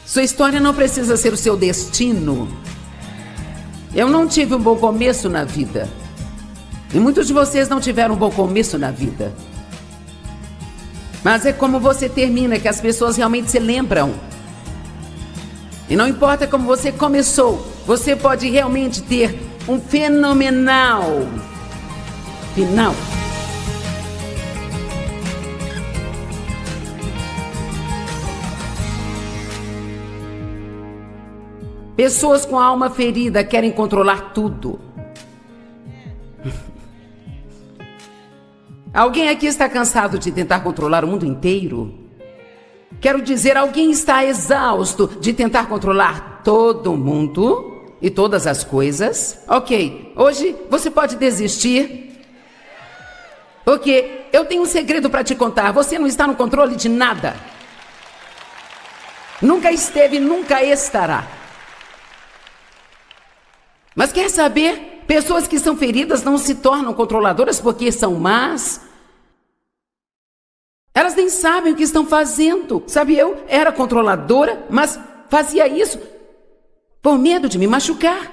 Sua história não precisa ser o seu destino. Eu não tive um bom começo na vida. E muitos de vocês não tiveram um bom começo na vida. Mas é como você termina que as pessoas realmente se lembram. E não importa como você começou, você pode realmente ter um fenomenal final. Pessoas com a alma ferida querem controlar tudo. Alguém aqui está cansado de tentar controlar o mundo inteiro? Quero dizer, alguém está exausto de tentar controlar todo mundo e todas as coisas? Ok, hoje você pode desistir. Porque eu tenho um segredo para te contar. Você não está no controle de nada. Nunca esteve, nunca estará. Mas quer saber? Pessoas que são feridas não se tornam controladoras porque são más. Elas nem sabem o que estão fazendo. Sabe, eu era controladora, mas fazia isso por medo de me machucar.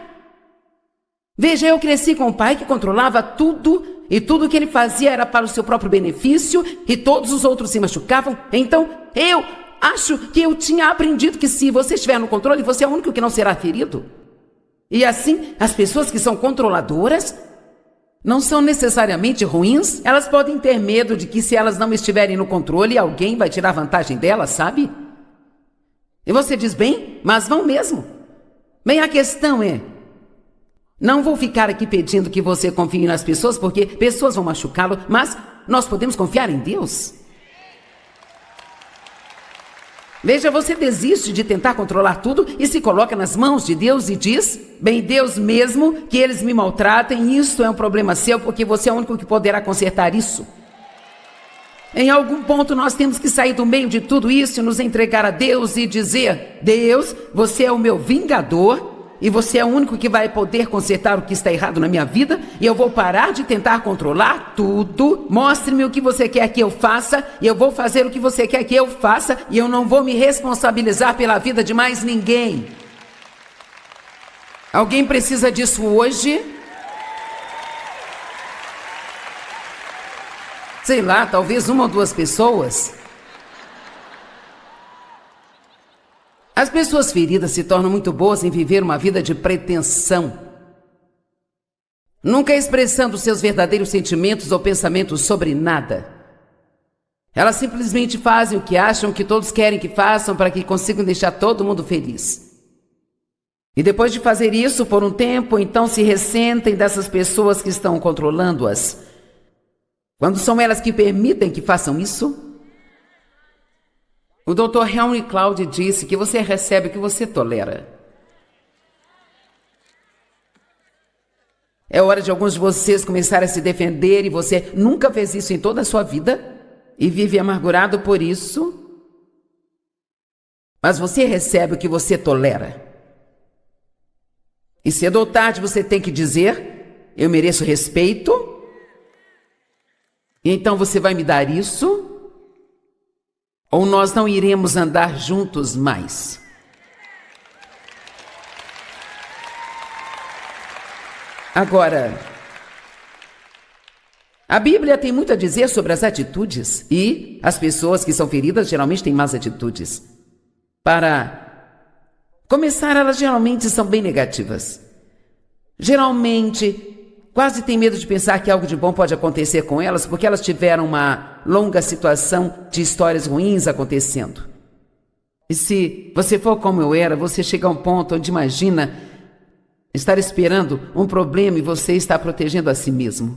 Veja, eu cresci com um pai que controlava tudo, e tudo que ele fazia era para o seu próprio benefício, e todos os outros se machucavam. Então, eu acho que eu tinha aprendido que se você estiver no controle, você é o único que não será ferido. E assim, as pessoas que são controladoras não são necessariamente ruins. Elas podem ter medo de que se elas não estiverem no controle, alguém vai tirar vantagem delas, sabe? E você diz, bem, mas vão mesmo. Bem, a questão é, não vou ficar aqui pedindo que você confie nas pessoas, porque pessoas vão machucá-lo, mas nós podemos confiar em Deus. Veja, você desiste de tentar controlar tudo e se coloca nas mãos de Deus e diz, bem, Deus, mesmo que eles me maltratem, isso é um problema seu, porque você é o único que poderá consertar isso. Em algum ponto nós temos que sair do meio de tudo isso e nos entregar a Deus e dizer, Deus, você é o meu vingador e você é o único que vai poder consertar o que está errado na minha vida, e eu vou parar de tentar controlar tudo. Mostre-me o que você quer que eu faça, e eu vou fazer o que você quer que eu faça, e eu não vou me responsabilizar pela vida de mais ninguém. Alguém precisa disso hoje? Sei lá, talvez uma ou duas pessoas. As pessoas feridas se tornam muito boas em viver uma vida de pretensão, nunca expressando seus verdadeiros sentimentos ou pensamentos sobre nada. Elas simplesmente fazem o que acham que todos querem que façam para que consigam deixar todo mundo feliz. E depois de fazer isso por um tempo, então se ressentem dessas pessoas que estão controlando-as. Quando são elas que permitem que façam isso? O Dr. Henry Cloud disse que você recebe o que você tolera. É hora de alguns de vocês começarem a se defender e você nunca fez isso em toda a sua vida e vive amargurado por isso. Mas você recebe o que você tolera. E cedo ou tarde você tem que dizer, eu mereço respeito. E então você vai me dar isso? Ou nós não iremos andar juntos mais? Agora, a Bíblia tem muito a dizer sobre as atitudes, e as pessoas que são feridas geralmente têm más atitudes. Para começar, elas geralmente são bem negativas. Geralmente, quase tem medo de pensar que algo de bom pode acontecer com elas, porque elas tiveram uma longa situação de histórias ruins acontecendo. E se você for como eu era, você chega a um ponto onde imagina estar esperando um problema e você está protegendo a si mesmo.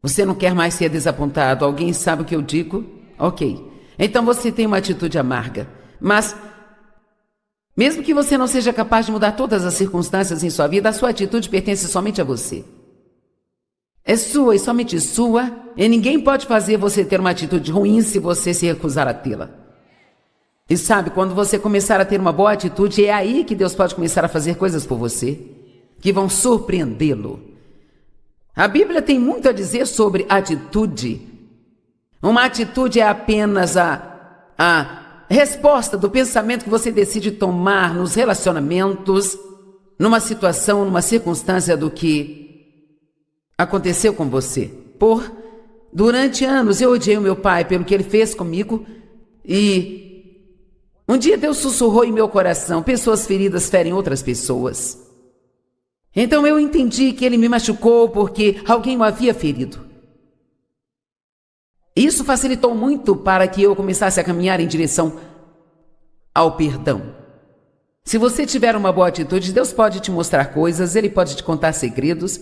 Você não quer mais ser desapontado. Alguém sabe o que eu digo? Ok. Então você tem uma atitude amarga. Mas, mesmo que você não seja capaz de mudar todas as circunstâncias em sua vida, a sua atitude pertence somente a você. É sua e somente sua, e ninguém pode fazer você ter uma atitude ruim se você se recusar a tê-la. E sabe, quando você começar a ter uma boa atitude, é aí que Deus pode começar a fazer coisas por você, que vão surpreendê-lo. A Bíblia tem muito a dizer sobre atitude. Uma atitude é apenas resposta do pensamento que você decide tomar nos relacionamentos, numa situação, numa circunstância do que aconteceu com você. Durante anos eu odiei o meu pai pelo que ele fez comigo e um dia Deus sussurrou em meu coração: pessoas feridas ferem outras pessoas. Então eu entendi que ele me machucou porque alguém o havia ferido. Isso facilitou muito para que eu começasse a caminhar em direção ao perdão. Se você tiver uma boa atitude, Deus pode te mostrar coisas, Ele pode te contar segredos,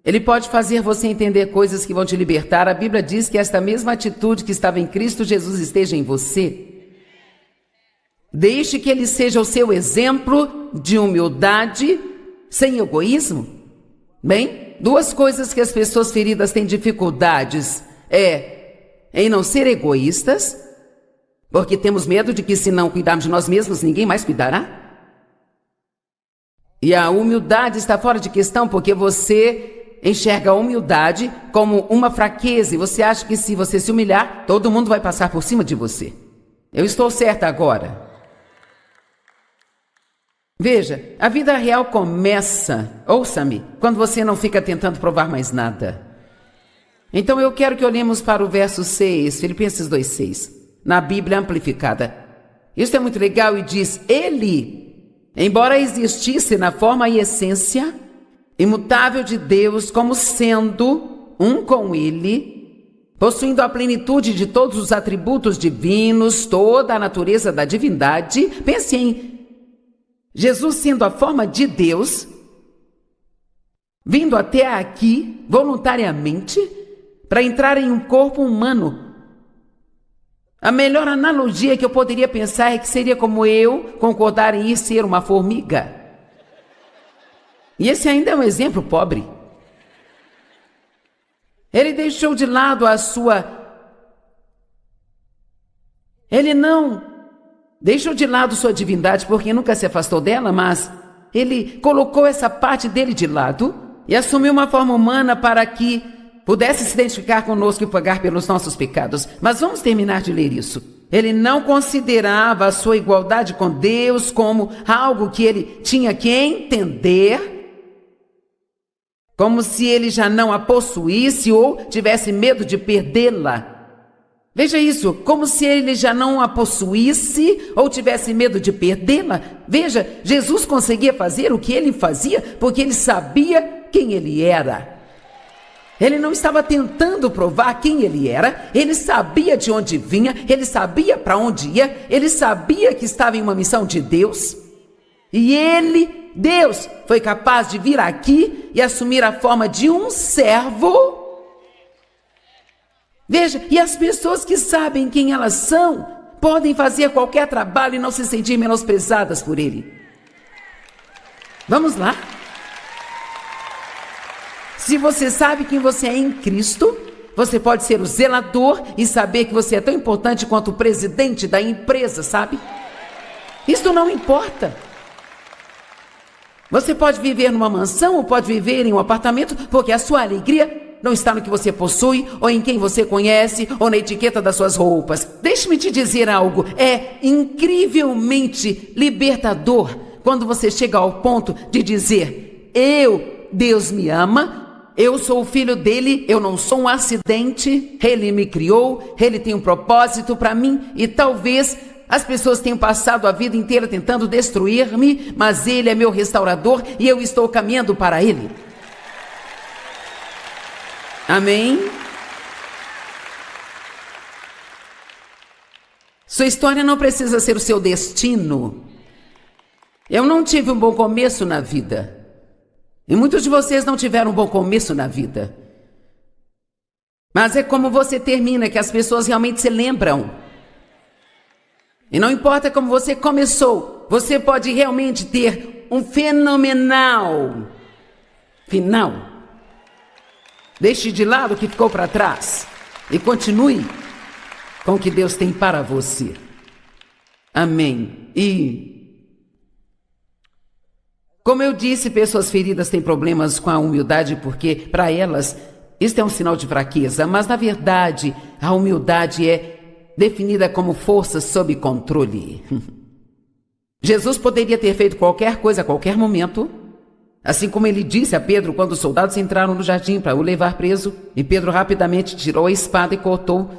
Ele pode fazer você entender coisas que vão te libertar. A Bíblia diz que esta mesma atitude que estava em Cristo Jesus esteja em você. Deixe que Ele seja o seu exemplo de humildade, sem egoísmo. Bem, duas coisas que as pessoas feridas têm dificuldades em não ser egoístas, porque temos medo de que se não cuidarmos de nós mesmos, ninguém mais cuidará. E a humildade está fora de questão, porque você enxerga a humildade como uma fraqueza e você acha que se você se humilhar, todo mundo vai passar por cima de você. Eu estou certa agora? Veja, a vida real começa, ouça-me, quando você não fica tentando provar mais nada. Então eu quero que olhemos para o verso 6, Filipenses 2:6, na Bíblia Amplificada. Isso é muito legal e diz: Ele, embora existisse na forma e essência imutável de Deus, como sendo um com Ele, possuindo a plenitude de todos os atributos divinos, toda a natureza da divindade. Pense em Jesus sendo a forma de Deus, vindo até aqui voluntariamente para entrar em um corpo humano. A melhor analogia que eu poderia pensar é que seria como eu concordar em ir ser uma formiga. E esse ainda é um exemplo pobre. Ele deixou de lado Ele não deixou de lado sua divindade, porque nunca se afastou dela, mas ele colocou essa parte dele de lado e assumiu uma forma humana para que pudesse se identificar conosco e pagar pelos nossos pecados. Mas vamos terminar de ler isso. Ele não considerava a sua igualdade com Deus como algo que ele tinha que entender, como se ele já não a possuísse ou tivesse medo de perdê-la. Veja isso, como se ele já não a possuísse ou tivesse medo de perdê-la. Veja, Jesus conseguia fazer o que ele fazia porque ele sabia quem ele era. Ele não estava tentando provar quem ele era, ele sabia de onde vinha, ele sabia para onde ia, ele sabia que estava em uma missão de Deus. E Deus, foi capaz de vir aqui e assumir a forma de um servo. Veja, e as pessoas que sabem quem elas são, podem fazer qualquer trabalho e não se sentir menosprezadas por ele. Vamos lá? Se você sabe quem você é em Cristo, você pode ser o zelador e saber que você é tão importante quanto o presidente da empresa, sabe? Isso não importa. Você pode viver numa mansão ou pode viver em um apartamento, porque a sua alegria não está no que você possui, ou em quem você conhece, ou na etiqueta das suas roupas. Deixe-me te dizer algo, é incrivelmente libertador quando você chega ao ponto de dizer: Deus me ama, eu sou o filho dele, eu não sou um acidente, ele me criou, ele tem um propósito para mim, e talvez as pessoas tenham passado a vida inteira tentando destruir-me, mas ele é meu restaurador e eu estou caminhando para ele. Amém? Sua história não precisa ser o seu destino. Eu não tive um bom começo na vida. E muitos de vocês não tiveram um bom começo na vida. Mas é como você termina que as pessoas realmente se lembram. E não importa como você começou, você pode realmente ter um fenomenal final. Deixe de lado o que ficou para trás e continue com o que Deus tem para você. Amém. E, como eu disse, pessoas feridas têm problemas com a humildade porque, para elas, isso é um sinal de fraqueza. Mas, na verdade, a humildade é definida como força sob controle. Jesus poderia ter feito qualquer coisa a qualquer momento, assim como ele disse a Pedro quando os soldados entraram no jardim para o levar preso, e Pedro rapidamente tirou a espada e cortou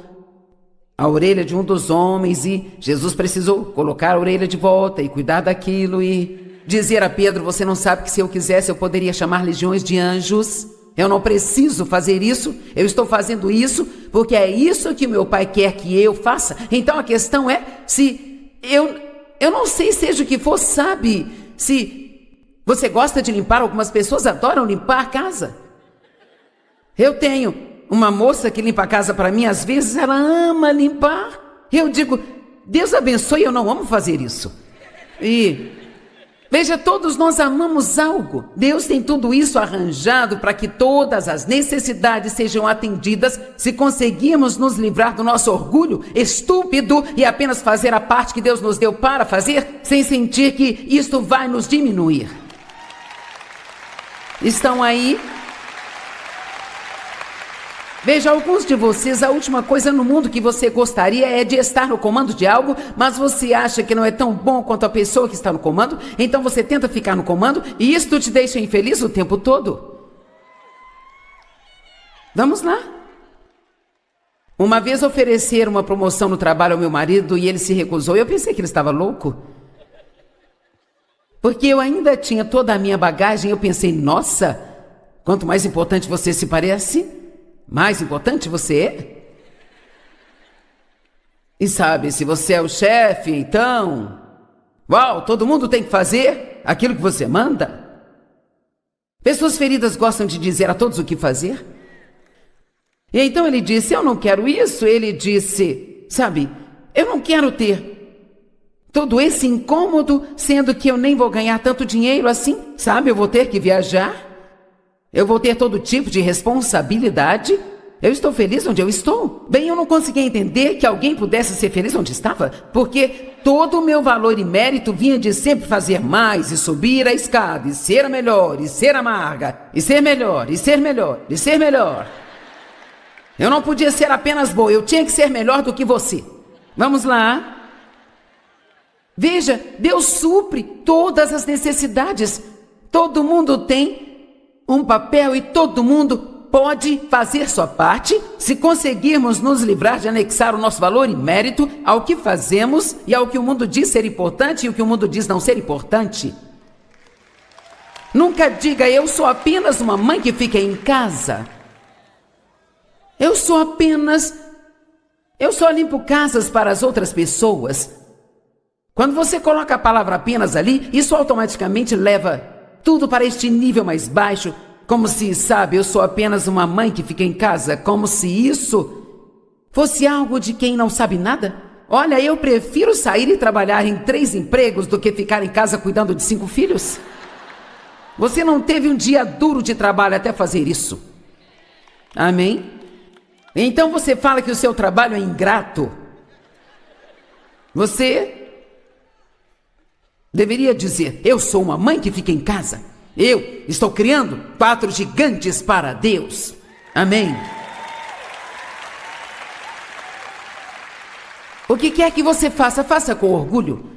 a orelha de um dos homens, e Jesus precisou colocar a orelha de volta e cuidar daquilo e dizer a Pedro: você não sabe que se eu quisesse eu poderia chamar legiões de anjos? Eu não preciso fazer isso, eu estou fazendo isso porque é isso que meu pai quer que eu faça. Então a questão é se eu não sei, seja o que for, sabe? Se você gosta de limpar, algumas pessoas adoram limpar a casa. Eu tenho uma moça que limpa a casa para mim, às vezes ela ama limpar. Eu digo: Deus abençoe, eu não amo fazer isso. E veja, todos nós amamos algo. Deus tem tudo isso arranjado para que todas as necessidades sejam atendidas se conseguirmos nos livrar do nosso orgulho estúpido e apenas fazer a parte que Deus nos deu para fazer, sem sentir que isto vai nos diminuir. Estão aí? Veja, alguns de vocês, a última coisa no mundo que você gostaria é de estar no comando de algo, mas você acha que não é tão bom quanto a pessoa que está no comando, então você tenta ficar no comando e isto te deixa infeliz o tempo todo. Vamos lá. Uma vez ofereceram uma promoção no trabalho ao meu marido e ele se recusou. Eu pensei que ele estava louco, porque eu ainda tinha toda a minha bagagem. Eu pensei: nossa, quanto mais importante você se parece, mais importante você é. E sabe, se você é o chefe, então, uau, todo mundo tem que fazer aquilo que você manda. Pessoas feridas gostam de dizer a todos o que fazer. E então ele disse: eu não quero isso. Ele disse: sabe, eu não quero ter todo esse incômodo, sendo que eu nem vou ganhar tanto dinheiro assim. Sabe, eu vou ter que viajar. Eu vou ter todo tipo de responsabilidade. Eu estou feliz onde eu estou. Bem, eu não conseguia entender que alguém pudesse ser feliz onde estava, porque todo o meu valor e mérito vinha de sempre fazer mais e subir a escada, e ser a melhor, e ser amarga, e ser melhor, e ser melhor, e ser melhor. Eu não podia ser apenas boa, eu tinha que ser melhor do que você. Vamos lá. Veja, Deus supre todas as necessidades. Todo mundo tem um papel e todo mundo pode fazer sua parte se conseguirmos nos livrar de anexar o nosso valor e mérito ao que fazemos e ao que o mundo diz ser importante e o que o mundo diz não ser importante. Nunca diga: eu sou apenas uma mãe que fica em casa. Eu só limpo casas para as outras pessoas. Quando você coloca a palavra apenas ali, isso automaticamente leva tudo para este nível mais baixo, como se, sabe, eu sou apenas uma mãe que fica em casa, como se isso fosse algo de quem não sabe nada. Olha, eu prefiro sair e trabalhar em 3 empregos do que ficar em casa cuidando de 5 filhos. Você não teve um dia duro de trabalho até fazer isso. Amém? Então você fala que o seu trabalho é ingrato. Você deveria dizer: eu sou uma mãe que fica em casa. Eu estou criando 4 gigantes para Deus. Amém? O que quer que você faça, faça com orgulho.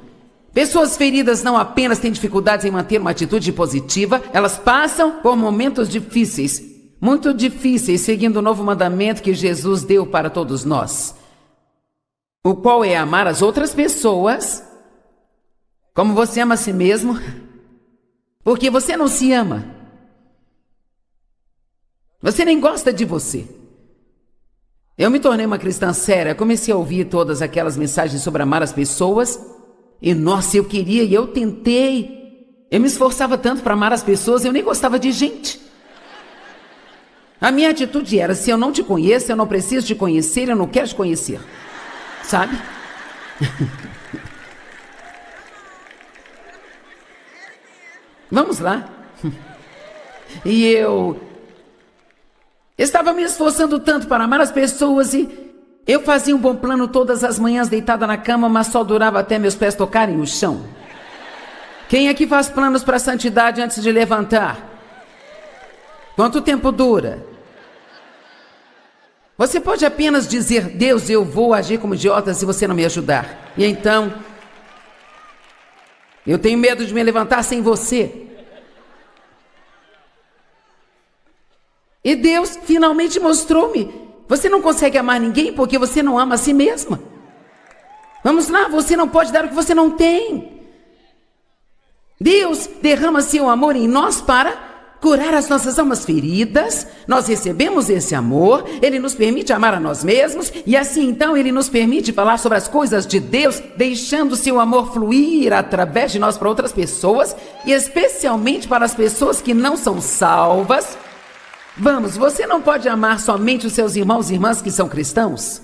Pessoas feridas não apenas têm dificuldades em manter uma atitude positiva, elas passam por momentos difíceis, muito difíceis, seguindo o novo mandamento que Jesus deu para todos nós, o qual é amar as outras pessoas como você ama a si mesmo, porque você não se ama. Você nem gosta de você. Eu me tornei uma cristã séria, comecei a ouvir todas aquelas mensagens sobre amar as pessoas, e nossa, eu queria e eu tentei. Eu me esforçava tanto para amar as pessoas, eu nem gostava de gente. A minha atitude era: se eu não te conheço, eu não preciso te conhecer, eu não quero te conhecer. Sabe? Vamos lá. E eu estava me esforçando tanto para amar as pessoas e eu fazia um bom plano todas as manhãs deitada na cama, mas só durava até meus pés tocarem o chão. Quem aqui faz planos para a santidade antes de levantar? Quanto tempo dura? Você pode apenas dizer: Deus, eu vou agir como idiota se você não me ajudar. E então, eu tenho medo de me levantar sem você. E Deus finalmente mostrou-me: você não consegue amar ninguém porque você não ama a si mesma. Vamos lá, você não pode dar o que você não tem. Deus derrama seu amor em nós para curar as nossas almas feridas. Nós recebemos esse amor, Ele nos permite amar a nós mesmos, e assim então Ele nos permite falar sobre as coisas de Deus, deixando seu amor fluir através de nós para outras pessoas, e especialmente para as pessoas que não são salvas. Vamos, você não pode amar somente os seus irmãos e irmãs que são cristãos?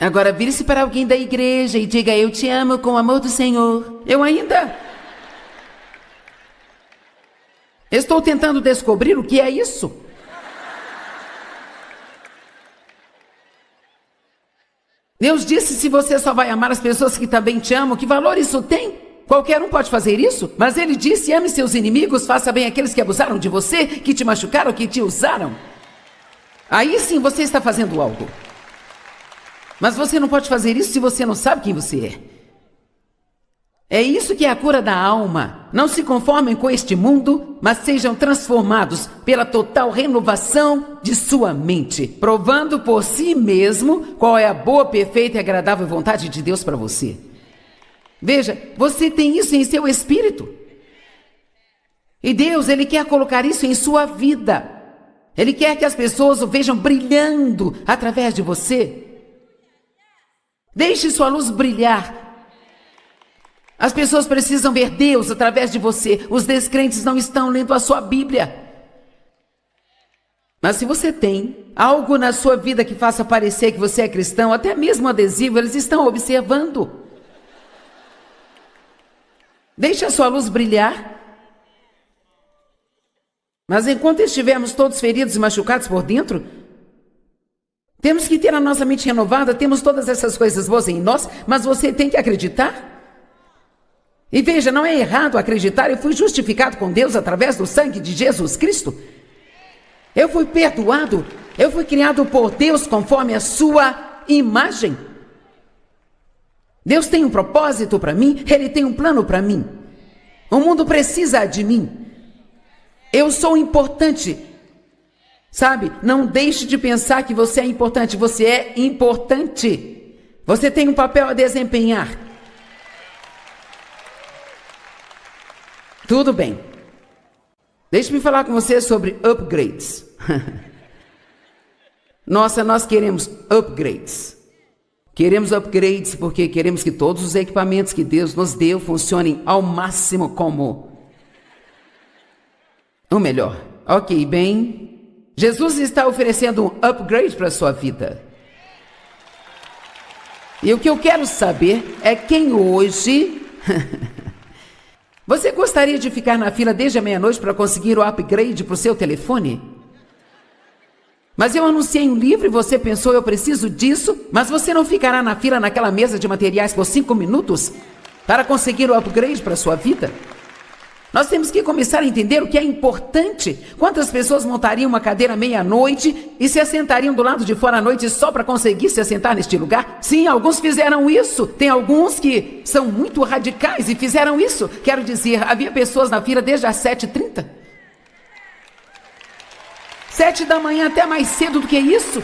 Agora vire-se para alguém da igreja e diga: eu te amo com o amor do Senhor. Eu ainda estou tentando descobrir o que é isso. Deus disse: se você só vai amar as pessoas que também te amam, que valor isso tem? Qualquer um pode fazer isso, mas Ele disse: ame seus inimigos, faça bem aqueles que abusaram de você, que te machucaram, que te usaram. Aí sim você está fazendo algo. Mas você não pode fazer isso se você não sabe quem você é. É isso que é a cura da alma. Não se conformem com este mundo, mas sejam transformados pela total renovação de sua mente, provando por si mesmo qual é a boa, perfeita e agradável vontade de Deus para você. Veja, você tem isso em seu espírito. E Deus, Ele quer colocar isso em sua vida. Ele quer que as pessoas o vejam brilhando através de você. Deixe sua luz brilhar. As pessoas precisam ver Deus através de você. Os descrentes não estão lendo a sua Bíblia. Mas se você tem algo na sua vida que faça parecer que você é cristão, até mesmo adesivo, eles estão observando. Deixe a sua luz brilhar. Mas enquanto estivermos todos feridos e machucados por dentro, temos que ter a nossa mente renovada, temos todas essas coisas boas em nós, mas você tem que acreditar. E veja, não é errado acreditar. Eu fui justificado com Deus através do sangue de Jesus Cristo. Eu fui perdoado, eu fui criado por Deus conforme a sua imagem. Deus tem um propósito para mim, Ele tem um plano para mim. O mundo precisa de mim. Eu sou importante. Sabe, não deixe de pensar que você é importante. Você é importante. Você tem um papel a desempenhar. Tudo bem. Deixe-me falar com você sobre upgrades. Nossa, nós queremos upgrades. Queremos upgrades porque queremos que todos os equipamentos que Deus nos deu funcionem ao máximo como o melhor. Ok, bem... Jesus está oferecendo um upgrade para a sua vida. E o que eu quero saber é quem hoje... Você gostaria de ficar na fila desde a meia-noite para conseguir o upgrade para o seu telefone? Mas eu anunciei um livro e você pensou: eu preciso disso, mas você não ficará na fila naquela mesa de materiais por 5 minutos para conseguir o upgrade para a sua vida? Nós temos que começar a entender o que é importante. Quantas pessoas montariam uma cadeira meia-noite e se assentariam do lado de fora à noite só para conseguir se assentar neste lugar? Sim, alguns fizeram isso. Tem alguns que são muito radicais e fizeram isso. Quero dizer, havia pessoas na fila desde as 7h30. 7 da manhã, até mais cedo do que isso.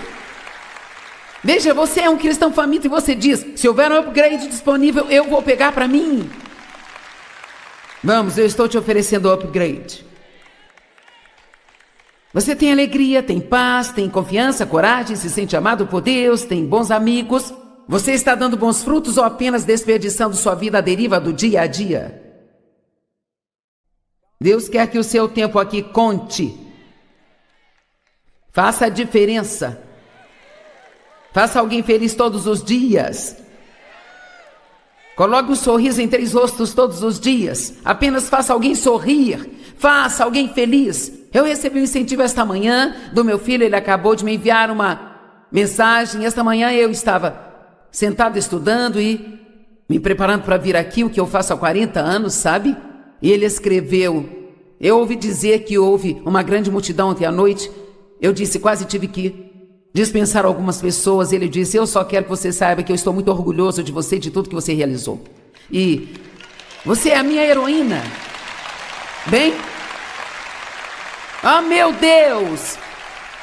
Veja, você é um cristão faminto e você diz: se houver um upgrade disponível, eu vou pegar para mim. Vamos, eu estou te oferecendo o upgrade. Você tem alegria, tem paz, tem confiança, coragem, se sente amado por Deus, tem bons amigos. Você está dando bons frutos ou apenas desperdiçando sua vida à deriva do dia a dia? Deus quer que o seu tempo aqui conte. Faça a diferença. Faça alguém feliz todos os dias. Coloque um sorriso em 3 rostos todos os dias. Apenas faça alguém sorrir. Faça alguém feliz. Eu recebi um incentivo esta manhã do meu filho. Ele acabou de me enviar uma mensagem. Esta manhã eu estava sentado estudando e me preparando para vir aqui, o que eu faço há 40 anos, sabe? E ele escreveu: Eu ouvi dizer que houve uma grande multidão ontem à noite. Eu disse, quase tive que dispensar algumas pessoas. Ele disse, eu só quero que você saiba que eu estou muito orgulhoso de você, de tudo que você realizou. E você é a minha heroína. Bem? Ah, meu Deus!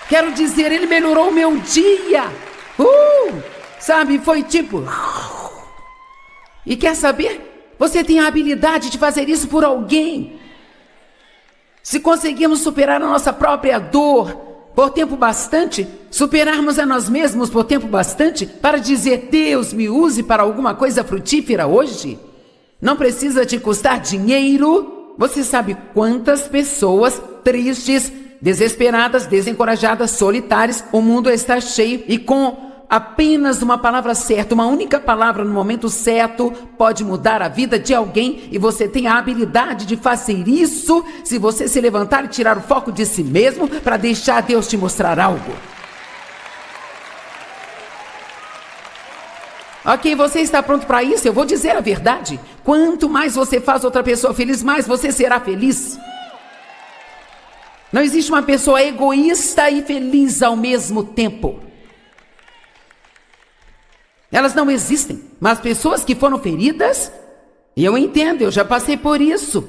Quero dizer, ele melhorou o meu dia. Sabe, foi tipo... E quer saber? Você tem a habilidade de fazer isso por alguém. Se conseguirmos superar a nossa própria dor por tempo bastante, superarmos a nós mesmos por tempo bastante para dizer, Deus, me use para alguma coisa frutífera hoje. Não precisa te custar dinheiro. Você sabe quantas pessoas tristes, desesperadas, desencorajadas, solitárias, o mundo está cheio e com apenas uma palavra certa, uma única palavra no momento certo, pode mudar a vida de alguém e você tem a habilidade de fazer isso se você se levantar e tirar o foco de si mesmo para deixar Deus te mostrar algo. Ok, você está pronto para isso? Eu vou dizer a verdade. Quanto mais você faz outra pessoa feliz, mais você será feliz. Não existe uma pessoa egoísta e feliz ao mesmo tempo. Elas não existem, mas pessoas que foram feridas, e eu entendo, eu já passei por isso.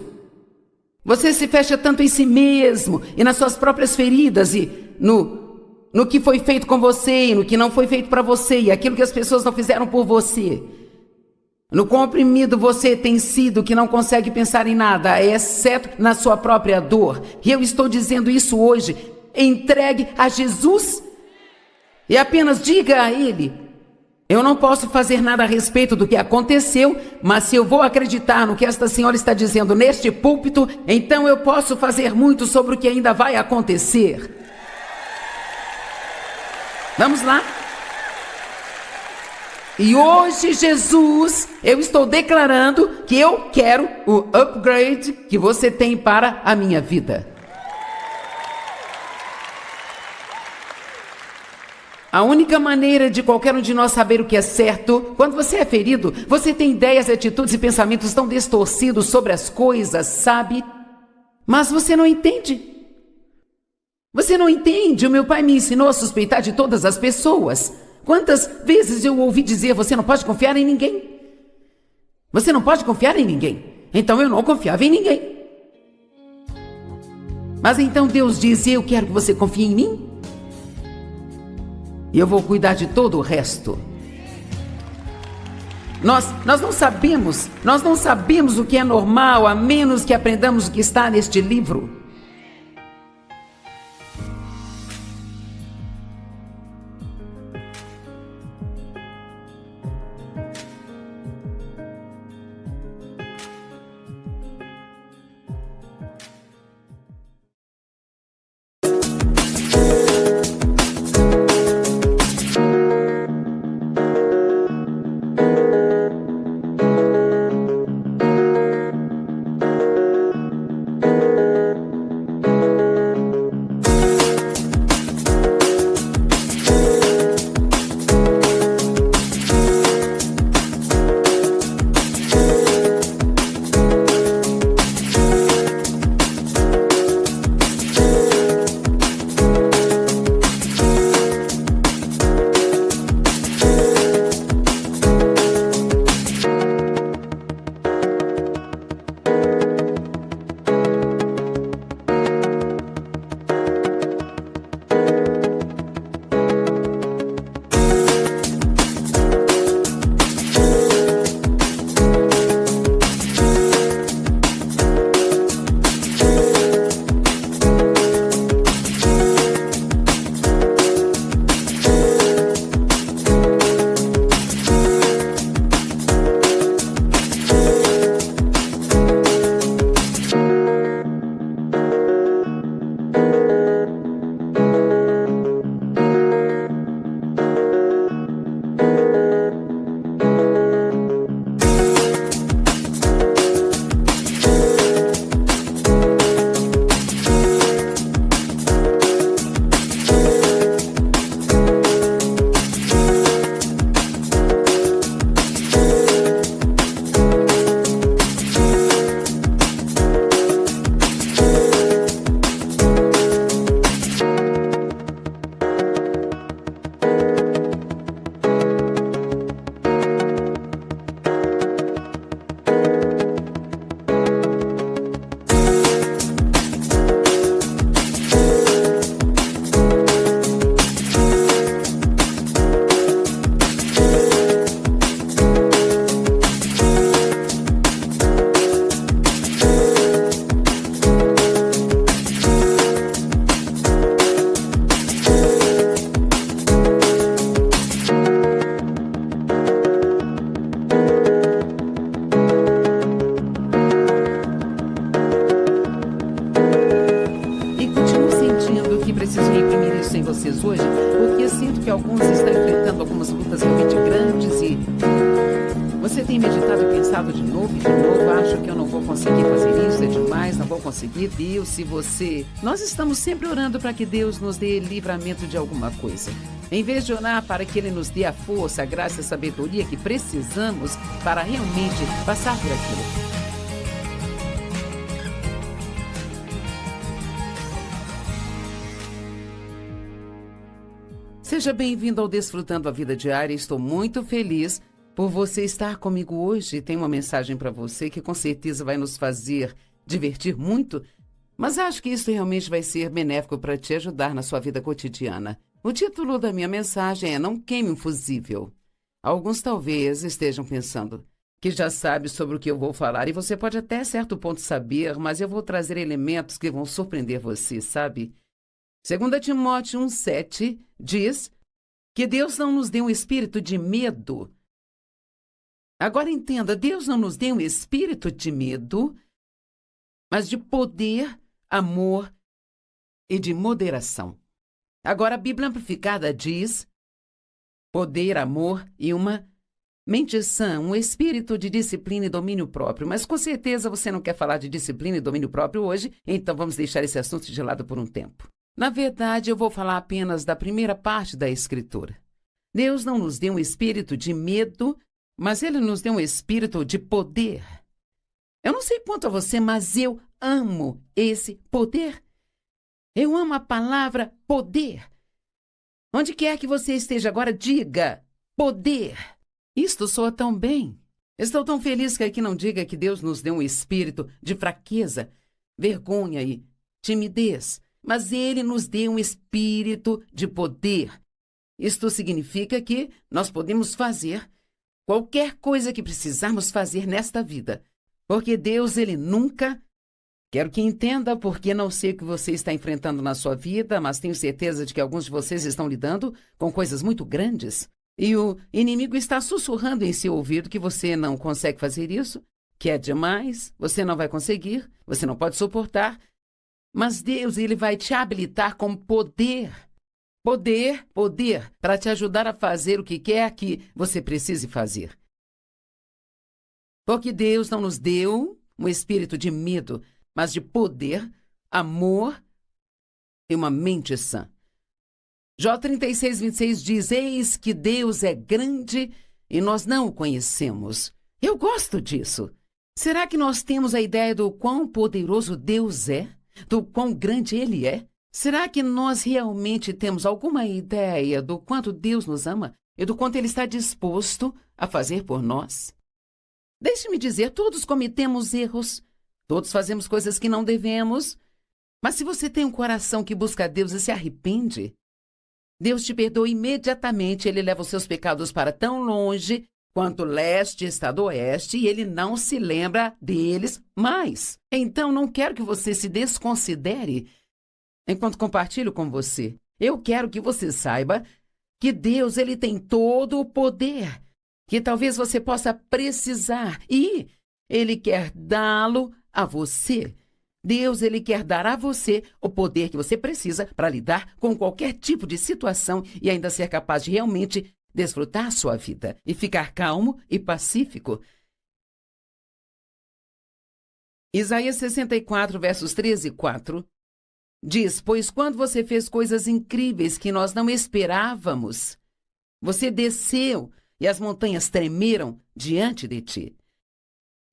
Você se fecha tanto em si mesmo e nas suas próprias feridas e no que foi feito com você e no que não foi feito para você e aquilo que as pessoas não fizeram por você. No quão oprimido você tem sido que não consegue pensar em nada, exceto na sua própria dor. E eu estou dizendo isso hoje. Entregue a Jesus e apenas diga a Ele, eu não posso fazer nada a respeito do que aconteceu, mas se eu vou acreditar no que esta senhora está dizendo neste púlpito, então eu posso fazer muito sobre o que ainda vai acontecer. Vamos lá? E hoje, Jesus, eu estou declarando que eu quero o upgrade que você tem para a minha vida. A única maneira de qualquer um de nós saber o que é certo, quando você é ferido, você tem ideias, atitudes e pensamentos tão distorcidos sobre as coisas, sabe? Mas você não entende. Você não entende. O meu pai me ensinou a suspeitar de todas as pessoas. Quantas vezes eu ouvi dizer, você não pode confiar em ninguém. Você não pode confiar em ninguém. Então eu não confiava em ninguém. Mas então Deus diz, eu quero que você confie em mim. E eu vou cuidar de todo o resto. Nós não sabemos o que é normal, a menos que aprendamos o que está neste livro. porque sinto que alguns estão enfrentando algumas lutas realmente grandes e você tem meditado e pensado de novo e de novo, acho que eu não vou conseguir fazer isso, é demais, não vou conseguir. Deus, se você... Nós estamos sempre orando para que Deus nos dê livramento de alguma coisa. Em vez de orar para que Ele nos dê a força, a graça e a sabedoria que precisamos para realmente passar por aquilo. Seja bem-vindo ao Desfrutando a Vida Diária. Estou muito feliz por você estar comigo hoje. Tem uma mensagem para você que com certeza vai nos fazer divertir muito, mas acho que isso realmente vai ser benéfico para te ajudar na sua vida cotidiana. O título da minha mensagem é Não Queime um Fusível. Alguns talvez estejam pensando que já sabe sobre o que eu vou falar e você pode até certo ponto saber, mas eu vou trazer elementos que vão surpreender você, sabe? 2 Timóteo 1,7 diz que Deus não nos deu um espírito de medo. Agora entenda, Deus não nos deu um espírito de medo, mas de poder, amor e de moderação. Agora a Bíblia Amplificada diz poder, amor e uma mente sã, um espírito de disciplina e domínio próprio. Mas com certeza você não quer falar de disciplina e domínio próprio hoje, então vamos deixar esse assunto de lado por um tempo. Na verdade, eu vou falar apenas da primeira parte da Escritura. Deus não nos deu um espírito de medo, mas Ele nos deu um espírito de poder. Eu não sei quanto a você, mas eu amo esse poder. Eu amo a palavra poder. Onde quer que você esteja agora, diga poder. Isto soa tão bem. Estou tão feliz que aqui não diga que Deus nos deu um espírito de fraqueza, vergonha e timidez. Mas Ele nos deu um espírito de poder. Isto significa que nós podemos fazer qualquer coisa que precisarmos fazer nesta vida. Porque Deus, Ele nunca... Quero que entenda, porque não sei o que você está enfrentando na sua vida, mas tenho certeza de que alguns de vocês estão lidando com coisas muito grandes. E o inimigo está sussurrando em seu ouvido que você não consegue fazer isso, que é demais, você não vai conseguir, você não pode suportar. Mas Deus, Ele vai te habilitar com poder. Poder para te ajudar a fazer o que quer que você precise fazer. Porque Deus não nos deu um espírito de medo, mas de poder, amor e uma mente sã. Jó 36:26 diz, eis que Deus é grande e nós não o conhecemos. Eu gosto disso. Será que nós temos a ideia do quão poderoso Deus é? Do quão grande Ele é? Será que nós realmente temos alguma ideia do quanto Deus nos ama e do quanto Ele está disposto a fazer por nós? Deixe-me dizer, todos cometemos erros, todos fazemos coisas que não devemos, mas se você tem um coração que busca Deus e se arrepende, Deus te perdoa imediatamente, Ele leva os seus pecados para tão longe quanto leste está do oeste, e Ele não se lembra deles mais. Então, não quero que você se desconsidere enquanto compartilho com você. Eu quero que você saiba que Deus, Ele tem todo o poder que talvez você possa precisar, e Ele quer dá-lo a você. Deus, Ele quer dar a você o poder que você precisa para lidar com qualquer tipo de situação e ainda ser capaz de realmente desfrutar a sua vida e ficar calmo e pacífico. Isaías 64, versos 13 e 4, diz, pois quando você fez coisas incríveis que nós não esperávamos, você desceu e as montanhas tremeram diante de ti.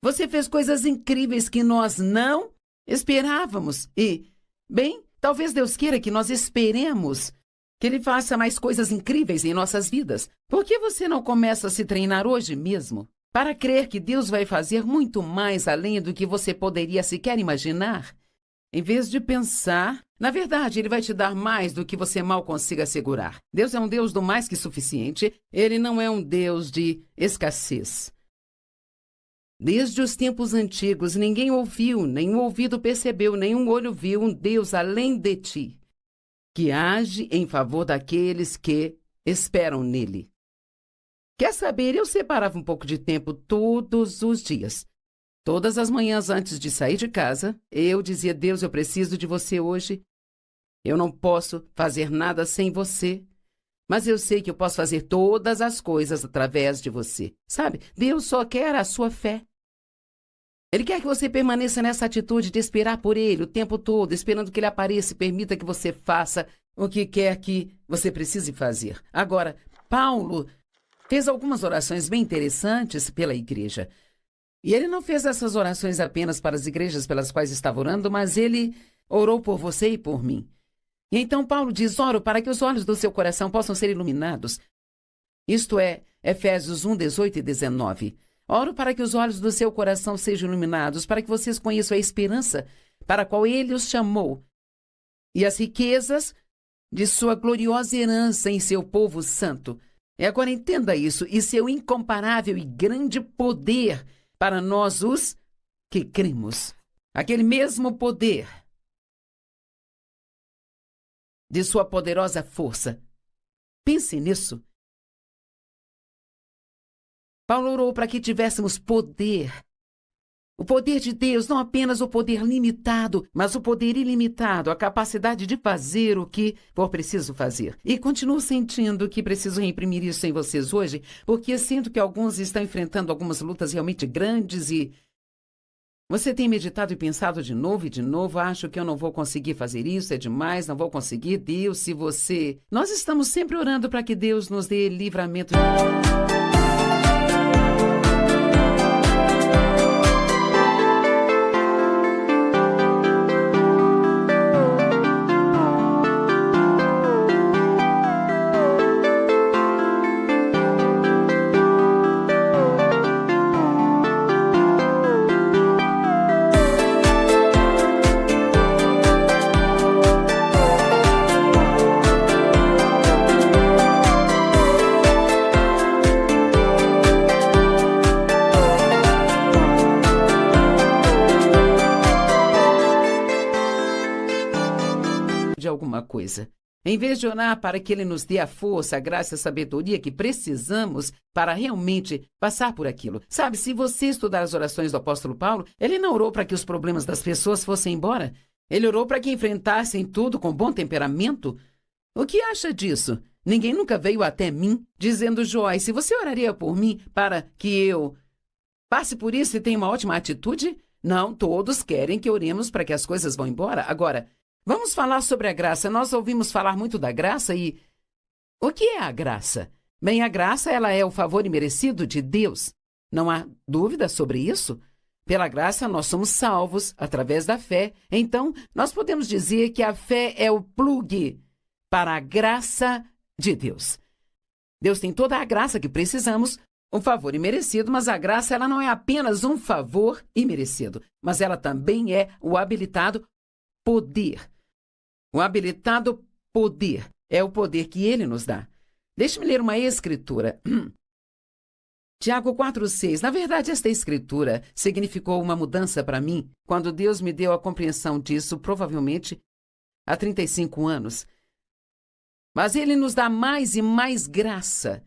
Você fez coisas incríveis que nós não esperávamos e, bem, talvez Deus queira que nós esperemos que Ele faça mais coisas incríveis em nossas vidas. Por que você não começa a se treinar hoje mesmo para crer que Deus vai fazer muito mais além do que você poderia sequer imaginar? Em vez de pensar, na verdade, Ele vai te dar mais do que você mal consiga segurar. Deus é um Deus do mais que suficiente. Ele não é um Deus de escassez. Desde os tempos antigos, ninguém ouviu, nenhum ouvido percebeu, nenhum olho viu um Deus além de ti, que age em favor daqueles que esperam nele. Quer saber, eu separava um pouco de tempo todos os dias. Todas as manhãs antes de sair de casa, eu dizia, Deus, eu preciso de você hoje. Eu não posso fazer nada sem você. Mas eu sei que eu posso fazer todas as coisas através de você. Sabe, Deus só quer a sua fé. Ele quer que você permaneça nessa atitude de esperar por Ele o tempo todo, esperando que Ele apareça e permita que você faça o que quer que você precise fazer. Agora, Paulo fez algumas orações bem interessantes pela igreja. E ele não fez essas orações apenas para as igrejas pelas quais estava orando, mas ele orou por você e por mim. E então Paulo diz: oro para que os olhos do seu coração possam ser iluminados. Isto é, Efésios 1, 18 e 19. Oro para que os olhos do seu coração sejam iluminados, para que vocês conheçam a esperança para a qual ele os chamou e as riquezas de sua gloriosa herança em seu povo santo. E agora entenda isso, e seu incomparável e grande poder para nós os que cremos. Aquele mesmo poder de sua poderosa força. Pense nisso. Paulo orou para que tivéssemos poder. O poder de Deus, não apenas o poder limitado, mas o poder ilimitado, a capacidade de fazer o que for preciso fazer. E continuo sentindo que preciso reimprimir isso em vocês hoje, porque sinto que alguns estão enfrentando algumas lutas realmente grandes e você tem meditado e pensado de novo, acho que eu não vou conseguir fazer isso, é demais, não vou conseguir. Deus, se você... Nós estamos sempre orando para que Deus nos dê livramento. De alguma coisa. Em vez de orar para que Ele nos dê a força, a graça e a sabedoria que precisamos para realmente passar por aquilo. Sabe, se você estudar as orações do apóstolo Paulo, ele não orou para que os problemas das pessoas fossem embora. Ele orou para que enfrentassem tudo com bom temperamento. O que acha disso? Ninguém nunca veio até mim dizendo: Joyce, você oraria por mim para que eu passe por isso e tenha uma ótima atitude? Não, todos querem que oremos para que as coisas vão embora. Agora, vamos falar sobre a graça. Nós ouvimos falar muito da graça e... O que é a graça? Bem, a graça, ela é o favor imerecido de Deus. Não há dúvida sobre isso? Pela graça, nós somos salvos através da fé. Então, nós podemos dizer que a fé é o plug para a graça de Deus. Deus tem toda a graça que precisamos, um favor imerecido, mas a graça, ela não é apenas um favor imerecido, mas ela também é o habilitado poder. O habilitado poder é o poder que Ele nos dá. Deixe-me ler uma escritura. Tiago 4,6. Na verdade, esta escritura significou uma mudança para mim quando Deus me deu a compreensão disso, provavelmente há 35 anos. Mas Ele nos dá mais e mais graça.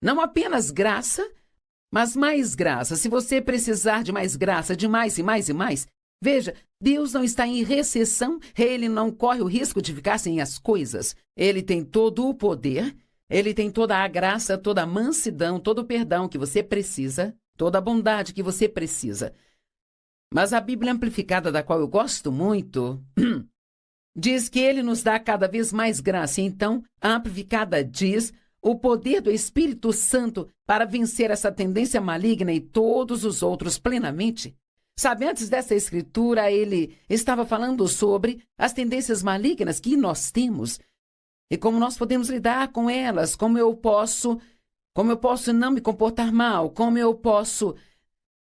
Não apenas graça, mas mais graça. Se você precisar de mais graça, de mais e mais e mais, veja, Deus não está em recessão, Ele não corre o risco de ficar sem as coisas. Ele tem todo o poder, Ele tem toda a graça, toda a mansidão, todo o perdão que você precisa, toda a bondade que você precisa. Mas a Bíblia Amplificada, da qual eu gosto muito, diz que Ele nos dá cada vez mais graça. Então, a Amplificada diz: o poder do Espírito Santo para vencer essa tendência maligna e todos os outros plenamente. Sabe, antes dessa escritura, ele estava falando sobre as tendências malignas que nós temos e como nós podemos lidar com elas, como eu posso não me comportar mal, como eu posso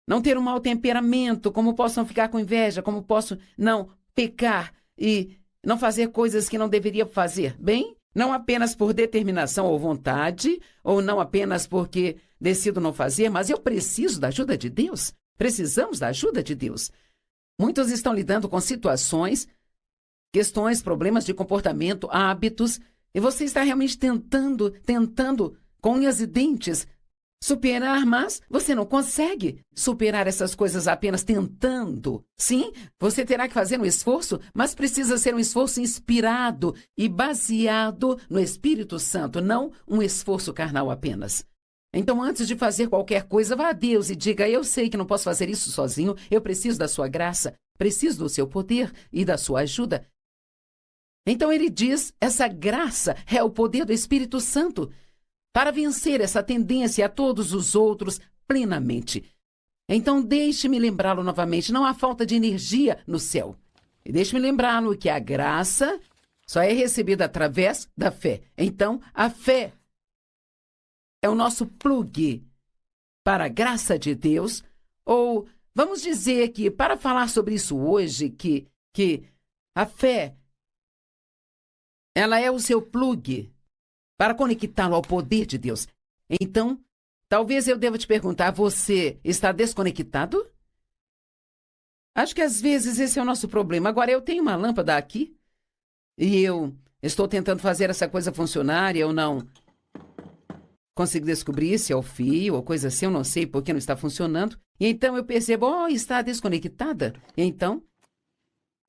não ter um mau temperamento, como posso não ficar com inveja, como posso não pecar e não fazer coisas que não deveria fazer. Bem, não apenas por determinação ou vontade, ou não apenas porque decido não fazer, mas eu preciso da ajuda de Deus. Precisamos da ajuda de Deus. Muitos estão lidando com situações, questões, problemas de comportamento, hábitos, e você está realmente tentando, com unhas e dentes, superar, mas você não consegue superar essas coisas apenas tentando. Sim, você terá que fazer um esforço, mas precisa ser um esforço inspirado e baseado no Espírito Santo, não um esforço carnal apenas. Então, antes de fazer qualquer coisa, vá a Deus e diga: eu sei que não posso fazer isso sozinho, eu preciso da sua graça, preciso do seu poder e da sua ajuda. Então ele diz, essa graça é o poder do Espírito Santo para vencer essa tendência a todos os outros plenamente. Então deixe-me lembrá-lo novamente, não há falta de energia no céu. E deixe-me lembrá-lo que a graça só é recebida através da fé. Então, a fé é o nosso plug para a graça de Deus, ou vamos dizer que, para falar sobre isso hoje, que a fé, ela é o seu plug para conectá-lo ao poder de Deus. Então, talvez eu deva te perguntar, você está desconectado? Acho que às vezes esse é o nosso problema. Agora, eu tenho uma lâmpada aqui e eu estou tentando fazer essa coisa funcionar e eu não consigo descobrir se é o fio ou coisa assim, eu não sei porque não está funcionando. E então eu percebo, está desconectada. E então,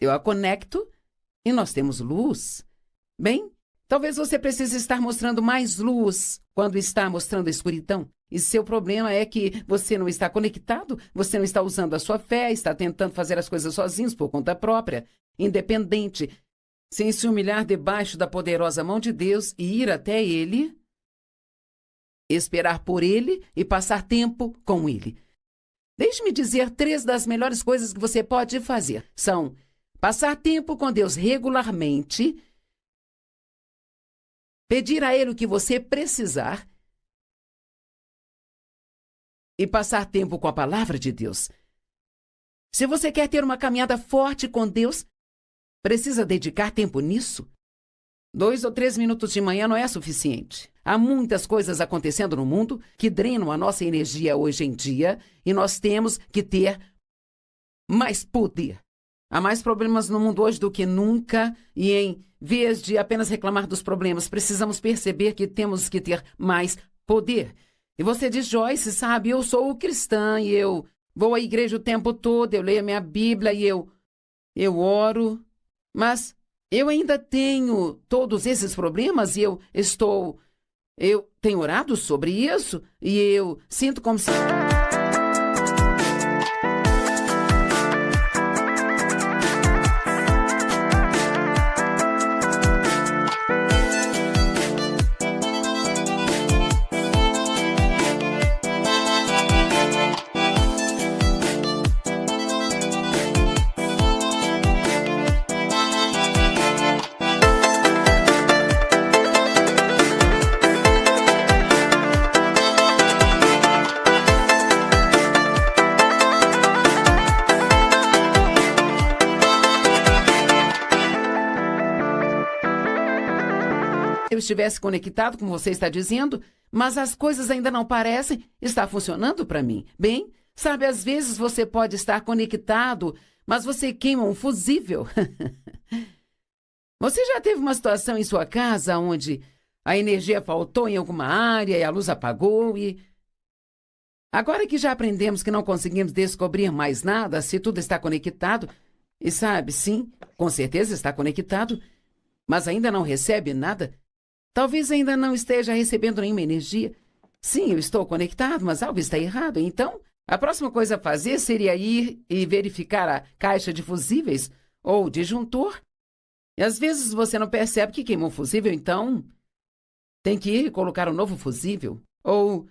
eu a conecto e nós temos luz. Bem, talvez você precise estar mostrando mais luz quando está mostrando escuridão. E seu problema é que você não está conectado, você não está usando a sua fé, está tentando fazer as coisas sozinhos por conta própria, independente, sem se humilhar debaixo da poderosa mão de Deus e ir até Ele, esperar por Ele e passar tempo com Ele. Deixe-me dizer 3 das melhores coisas que você pode fazer. São passar tempo com Deus regularmente, pedir a Ele o que você precisar e passar tempo com a palavra de Deus. Se você quer ter uma caminhada forte com Deus, precisa dedicar tempo nisso. 2 ou 3 minutos de manhã não é suficiente. Há muitas coisas acontecendo no mundo que drenam a nossa energia hoje em dia e nós temos que ter mais poder. Há mais problemas no mundo hoje do que nunca e em vez de apenas reclamar dos problemas, precisamos perceber que temos que ter mais poder. E você diz, Joyce, sabe, eu sou cristã e eu vou à igreja o tempo todo, eu leio a minha Bíblia e eu oro, mas eu ainda tenho todos esses problemas e eu tenho orado sobre isso e eu sinto como se... eu estivesse conectado, como você está dizendo, mas as coisas ainda não parecem estar funcionando para mim. Bem, sabe, às vezes você pode estar conectado, mas você queima um fusível. Você já teve uma situação em sua casa onde a energia faltou em alguma área e a luz apagou e... Agora que já aprendemos que não conseguimos descobrir mais nada se tudo está conectado, e sabe, sim, com certeza está conectado, mas ainda não recebe nada... Talvez ainda não esteja recebendo nenhuma energia. Sim, eu estou conectado, mas algo está errado. Então, a próxima coisa a fazer seria ir e verificar a caixa de fusíveis ou disjuntor. E às vezes você não percebe que queimou um fusível, então tem que ir e colocar um novo fusível. Ou,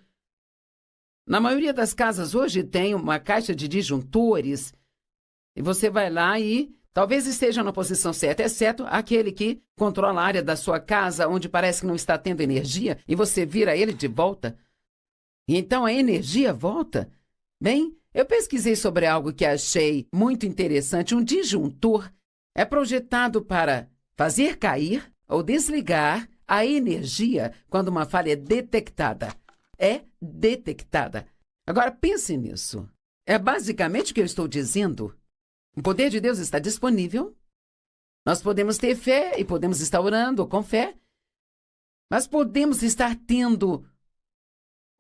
na maioria das casas hoje tem uma caixa de disjuntores. E você vai lá e... Talvez esteja na posição certa, exceto aquele que controla a área da sua casa onde parece que não está tendo energia e você vira ele de volta. E então a energia volta. Bem, eu pesquisei sobre algo que achei muito interessante. Um disjuntor é projetado para fazer cair ou desligar a energia quando uma falha é detectada. É detectada. Agora pense nisso. É basicamente o que eu estou dizendo. O poder de Deus está disponível. Nós podemos ter fé e podemos estar orando com fé, mas podemos estar tendo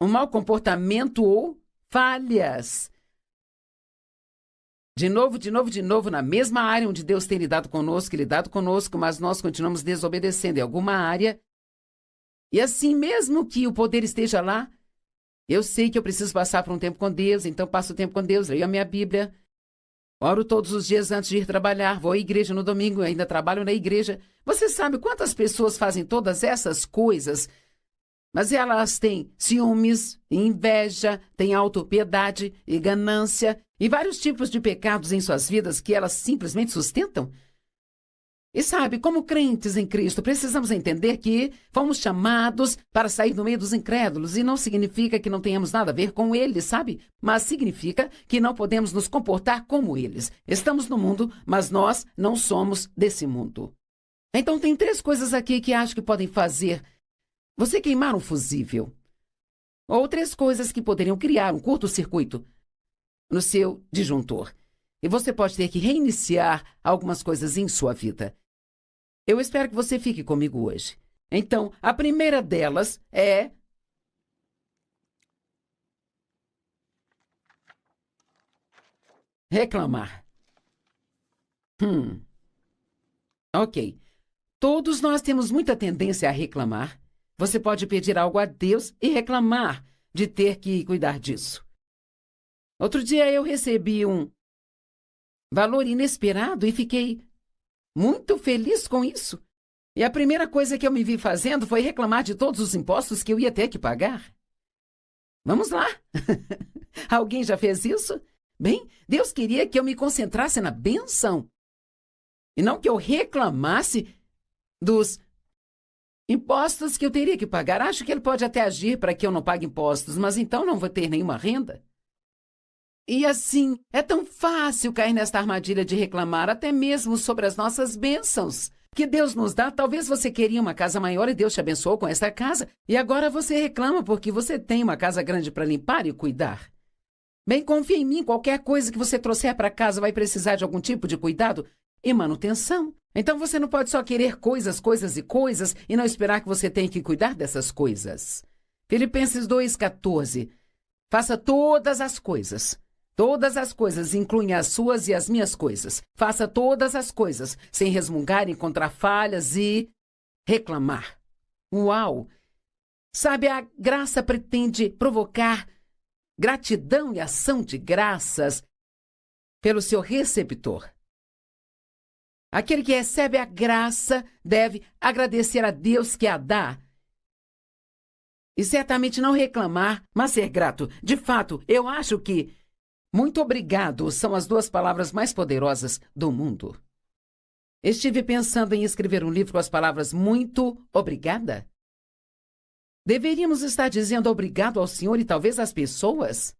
um mau comportamento ou falhas. De novo, na mesma área onde Deus tem lidado conosco, mas nós continuamos desobedecendo em alguma área. E assim, mesmo que o poder esteja lá, eu sei que eu preciso passar por um tempo com Deus, então passo o tempo com Deus, leio a minha Bíblia, oro todos os dias antes de ir trabalhar, vou à igreja no domingo, ainda trabalho na igreja. Você sabe quantas pessoas fazem todas essas coisas, mas elas têm ciúmes, inveja, têm autopiedade e ganância e vários tipos de pecados em suas vidas que elas simplesmente sustentam? E sabe, como crentes em Cristo, precisamos entender que fomos chamados para sair no meio dos incrédulos e não significa que não tenhamos nada a ver com eles, sabe? Mas significa que não podemos nos comportar como eles. Estamos no mundo, mas nós não somos desse mundo. Então tem 3 coisas aqui que acho que podem fazer você queimar um fusível. Ou 3 coisas que poderiam criar um curto-circuito no seu disjuntor. E você pode ter que reiniciar algumas coisas em sua vida. Eu espero que você fique comigo hoje. Então, a primeira delas é reclamar. Ok. Todos nós temos muita tendência a reclamar. Você pode pedir algo a Deus e reclamar de ter que cuidar disso. Outro dia eu recebi um valor inesperado e fiquei muito feliz com isso. E a primeira coisa que eu me vi fazendo foi reclamar de todos os impostos que eu ia ter que pagar. Vamos lá! Alguém já fez isso? Bem, Deus queria que eu me concentrasse na bênção e não que eu reclamasse dos impostos que eu teria que pagar. Acho que ele pode até agir para que eu não pague impostos, mas então não vou ter nenhuma renda. E assim, é tão fácil cair nesta armadilha de reclamar, até mesmo sobre as nossas bênçãos que Deus nos dá. Talvez você queria uma casa maior e Deus te abençoou com esta casa, e agora você reclama porque você tem uma casa grande para limpar e cuidar. Bem, confia em mim, qualquer coisa que você trouxer para casa vai precisar de algum tipo de cuidado e manutenção. Então você não pode só querer coisas e não esperar que você tenha que cuidar dessas coisas. Filipenses 2,14. Faça todas as coisas. Todas as coisas incluem as suas e as minhas coisas. Faça todas as coisas, sem resmungar, encontrar falhas e reclamar. Uau! Sabe, a graça pretende provocar gratidão e ação de graças pelo seu receptor. Aquele que recebe a graça deve agradecer a Deus que a dá. E certamente não reclamar, mas ser grato. De fato, eu acho que muito obrigado são as 2 palavras mais poderosas do mundo. Estive pensando em escrever um livro com as palavras muito obrigada. Deveríamos estar dizendo obrigado ao Senhor e talvez às pessoas?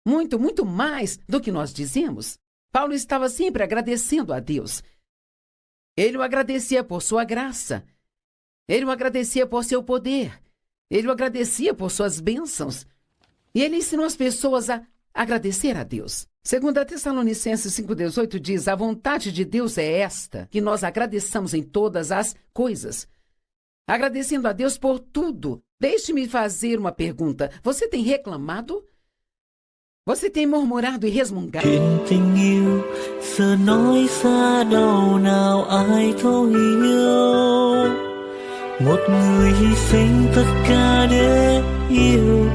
Muito, muito mais do que nós dizemos. Paulo estava sempre agradecendo a Deus. Ele o agradecia por sua graça. Ele o agradecia por seu poder. Ele o agradecia por suas bênçãos. E ele ensinou as pessoas a agradecer a Deus. 2 Tessalonicenses 5,18 diz: a vontade de Deus é esta, que nós agradeçamos em todas as coisas. Agradecendo a Deus por tudo. Deixe-me fazer uma pergunta. Você tem reclamado? Você tem murmurado e resmungado? Tình yêu giờ nói xa đâu nào ai thấu hiểu. Một người hy sinh tất cả để yêu,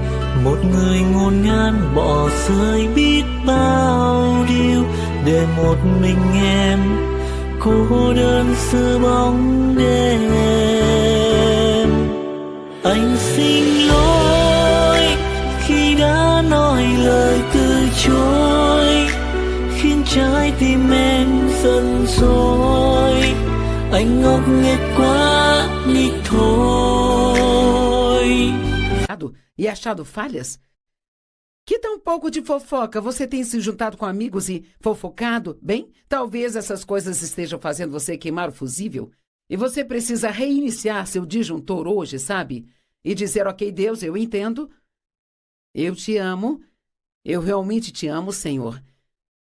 một người ngôn ngang bỏ rơi biết bao điều để một mình em cô đơn giữa bóng đêm. Anh xin lỗi khi đã nói lời từ chối, khiến trái tim em giận dỗi. Anh ngốc nghếch quá đi thôi. E achado falhas? Que tão pouco de fofoca? Você tem se juntado com amigos e fofocado? Bem, talvez essas coisas estejam fazendo você queimar o fusível. E você precisa reiniciar seu disjuntor hoje, sabe? E dizer: ok, Deus, eu entendo. Eu te amo. Eu realmente te amo, Senhor.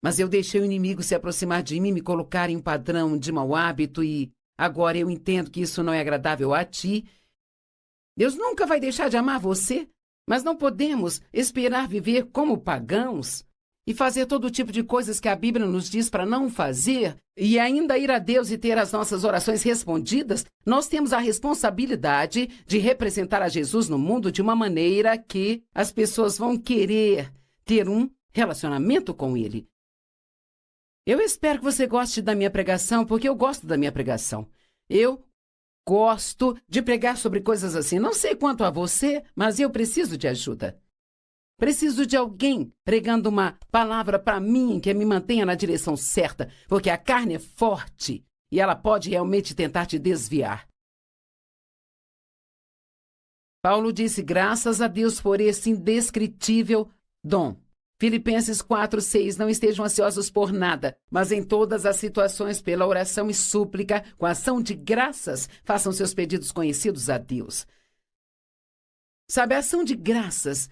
Mas eu deixei o inimigo se aproximar de mim, me colocar em um padrão de mau hábito e agora eu entendo que isso não é agradável a ti. Deus nunca vai deixar de amar você, mas não podemos esperar viver como pagãos e fazer todo tipo de coisas que a Bíblia nos diz para não fazer e ainda ir a Deus e ter as nossas orações respondidas. Nós temos a responsabilidade de representar a Jesus no mundo de uma maneira que as pessoas vão querer ter um relacionamento com Ele. Eu espero que você goste da minha pregação, porque eu gosto da minha pregação. Eu gosto de pregar sobre coisas assim. Não sei quanto a você, mas eu preciso de ajuda. Preciso de alguém pregando uma palavra para mim que me mantenha na direção certa, porque a carne é forte e ela pode realmente tentar te desviar. Paulo disse, graças a Deus por esse indescritível dom. Filipenses 4:6, não estejam ansiosos por nada, mas em todas as situações, pela oração e súplica, com ação de graças, façam seus pedidos conhecidos a Deus. Sabe, a ação de graças,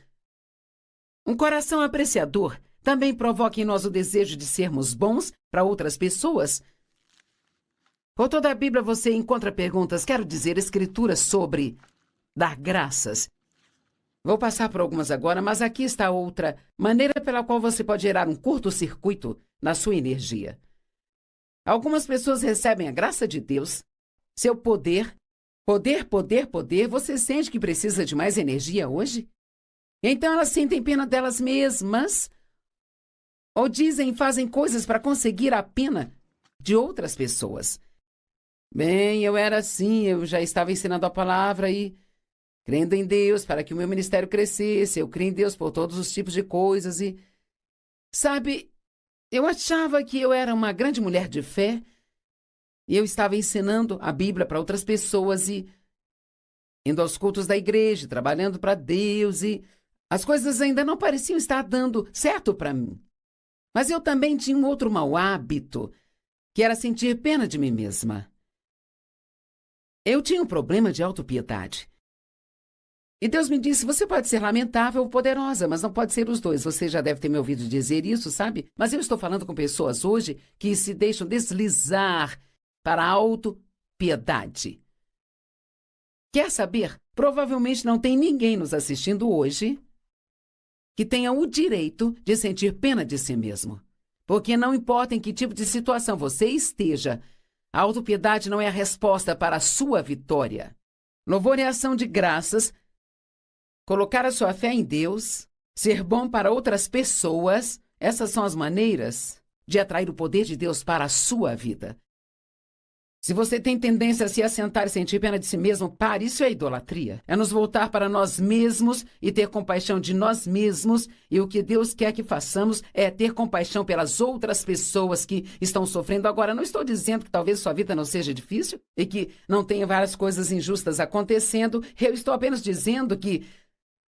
um coração apreciador, também provoca em nós o desejo de sermos bons para outras pessoas. Por toda a Bíblia você encontra perguntas, quero dizer, escrituras sobre dar graças. Vou passar por algumas agora, mas aqui está outra maneira pela qual você pode gerar um curto-circuito na sua energia. Algumas pessoas recebem a graça de Deus, seu poder, você sente que precisa de mais energia hoje? Então elas sentem pena delas mesmas, ou dizem e fazem coisas para conseguir a pena de outras pessoas. Bem, eu era assim, eu já estava ensinando a palavra e crendo em Deus para que o meu ministério crescesse, eu creio em Deus por todos os tipos de coisas e... Sabe, eu achava que eu era uma grande mulher de fé e eu estava ensinando a Bíblia para outras pessoas e indo aos cultos da igreja, trabalhando para Deus e as coisas ainda não pareciam estar dando certo para mim. Mas eu também tinha um outro mau hábito, que era sentir pena de mim mesma. Eu tinha um problema de autopiedade. E Deus me disse, você pode ser lamentável ou poderosa, mas não pode ser os dois. Você já deve ter me ouvido dizer isso, sabe? Mas eu estou falando com pessoas hoje que se deixam deslizar para a autopiedade. Quer saber? Provavelmente não tem ninguém nos assistindo hoje que tenha o direito de sentir pena de si mesmo. Porque não importa em que tipo de situação você esteja, a autopiedade não é a resposta para a sua vitória. Louvor e ação de graças, colocar a sua fé em Deus, ser bom para outras pessoas, essas são as maneiras de atrair o poder de Deus para a sua vida. Se você tem tendência a se assentar e sentir pena de si mesmo, pare, isso é idolatria. É nos voltar para nós mesmos e ter compaixão de nós mesmos, e o que Deus quer que façamos é ter compaixão pelas outras pessoas que estão sofrendo. Agora, não estou dizendo que talvez sua vida não seja difícil e que não tenha várias coisas injustas acontecendo. Eu estou apenas dizendo que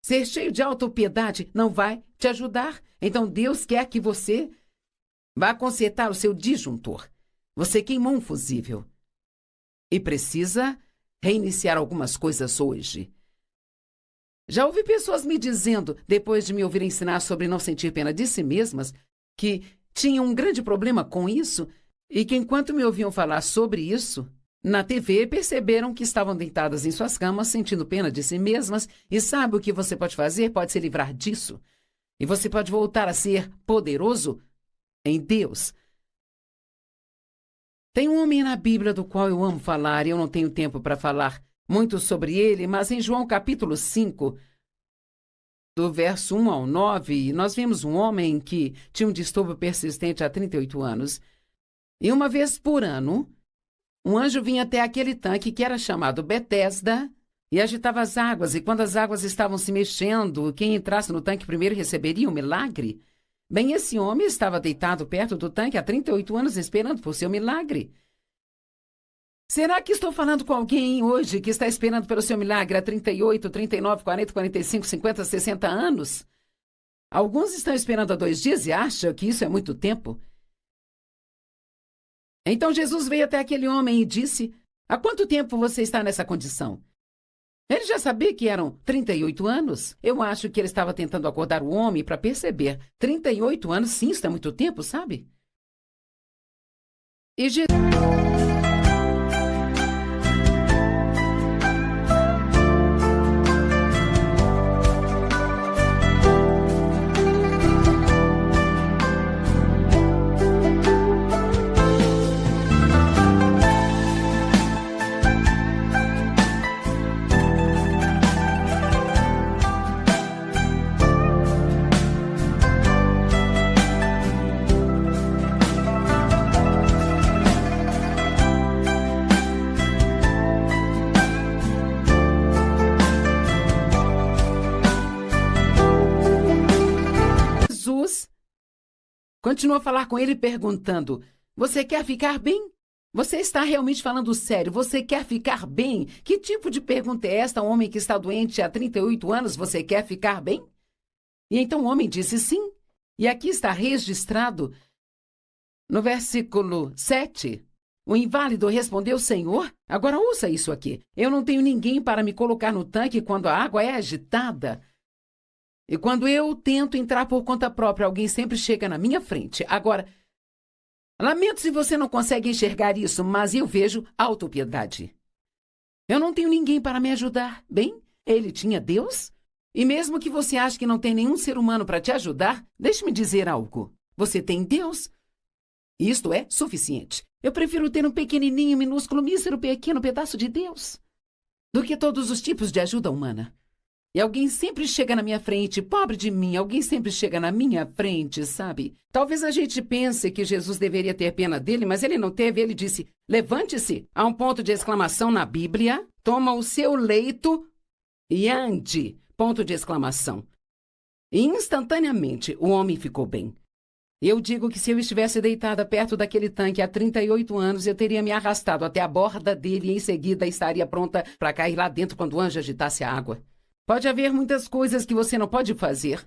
ser cheio de autopiedade não vai te ajudar. Então, Deus quer que você vá consertar o seu disjuntor. Você queimou um fusível e precisa reiniciar algumas coisas hoje. Já ouvi pessoas me dizendo, depois de me ouvir ensinar sobre não sentir pena de si mesmas, que tinham um grande problema com isso e que enquanto me ouviam falar sobre isso, na TV perceberam que estavam deitadas em suas camas sentindo pena de si mesmas e sabe o que você pode fazer? Pode se livrar disso. E você pode voltar a ser poderoso em Deus. Tem um homem na Bíblia do qual eu amo falar e eu não tenho tempo para falar muito sobre ele, mas em João capítulo 5, do verso 1 ao 9, nós vimos um homem que tinha um distúrbio persistente há 38 anos. E uma vez por ano, um anjo vinha até aquele tanque que era chamado Betesda e agitava as águas, e quando as águas estavam se mexendo, quem entrasse no tanque primeiro receberia um milagre. Bem, esse homem estava deitado perto do tanque há 38 anos esperando por seu milagre. Será que estou falando com alguém hoje que está esperando pelo seu milagre há 38, 39, 40, 45, 50, 60 anos? Alguns estão esperando há 2 dias e acham que isso é muito tempo. Então Jesus veio até aquele homem e disse, há quanto tempo você está nessa condição? Ele já sabia que eram 38 anos. Eu acho que ele estava tentando acordar o homem para perceber. 38 anos, sim, isso é muito tempo, sabe? E Continua a falar com ele perguntando: você quer ficar bem? Você está realmente falando sério? Você quer ficar bem? Que tipo de pergunta é esta? Um homem que está doente há 38 anos, você quer ficar bem? E então o homem disse sim. E aqui está registrado no versículo 7. O inválido respondeu: Senhor, agora ouça isso aqui. Eu não tenho ninguém para me colocar no tanque quando a água é agitada. E quando eu tento entrar por conta própria, alguém sempre chega na minha frente. Agora, lamento se você não consegue enxergar isso, mas eu vejo autopiedade. Eu não tenho ninguém para me ajudar. Bem, ele tinha Deus. E mesmo que você ache que não tem nenhum ser humano para te ajudar, deixe-me dizer algo. Você tem Deus. Isto é suficiente. Eu prefiro ter um pequenininho, minúsculo, mísero, pequeno pedaço de Deus do que todos os tipos de ajuda humana. E alguém sempre chega na minha frente, pobre de mim, alguém sempre chega na minha frente, sabe? Talvez a gente pense que Jesus deveria ter pena dele, mas ele não teve. Ele disse: levante-se, há um ponto de exclamação na Bíblia, toma o seu leito e ande, ponto de exclamação. E instantaneamente o homem ficou bem. Eu digo que se eu estivesse deitada perto daquele tanque há 38 anos, eu teria me arrastado até a borda dele e em seguida estaria pronta para cair lá dentro quando o anjo agitasse a água. Pode haver muitas coisas que você não pode fazer,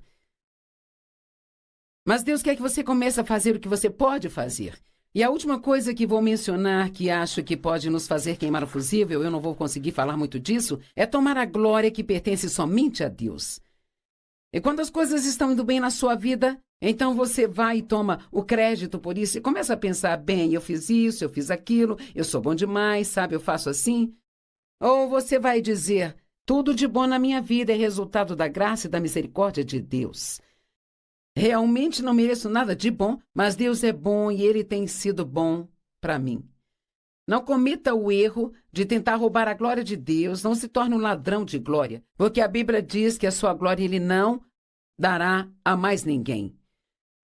mas Deus quer que você comece a fazer o que você pode fazer. E a última coisa que vou mencionar, que acho que pode nos fazer queimar o fusível, eu não vou conseguir falar muito disso, é tomar a glória que pertence somente a Deus. E quando as coisas estão indo bem na sua vida, então você vai e toma o crédito por isso e começa a pensar: bem, eu fiz isso, eu fiz aquilo, eu sou bom demais, sabe, eu faço assim. Ou você vai dizer: tudo de bom na minha vida é resultado da graça e da misericórdia de Deus. Realmente não mereço nada de bom, mas Deus é bom e Ele tem sido bom para mim. Não cometa o erro de tentar roubar a glória de Deus, não se torne um ladrão de glória, porque a Bíblia diz que a sua glória Ele não dará a mais ninguém.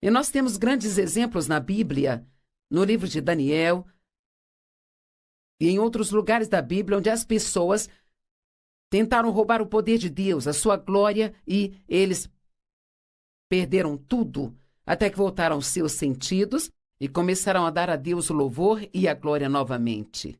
E nós temos grandes exemplos na Bíblia, no livro de Daniel e em outros lugares da Bíblia, onde as pessoas tentaram roubar o poder de Deus, a sua glória, e eles perderam tudo, até que voltaram aos seus sentidos e começaram a dar a Deus o louvor e a glória novamente.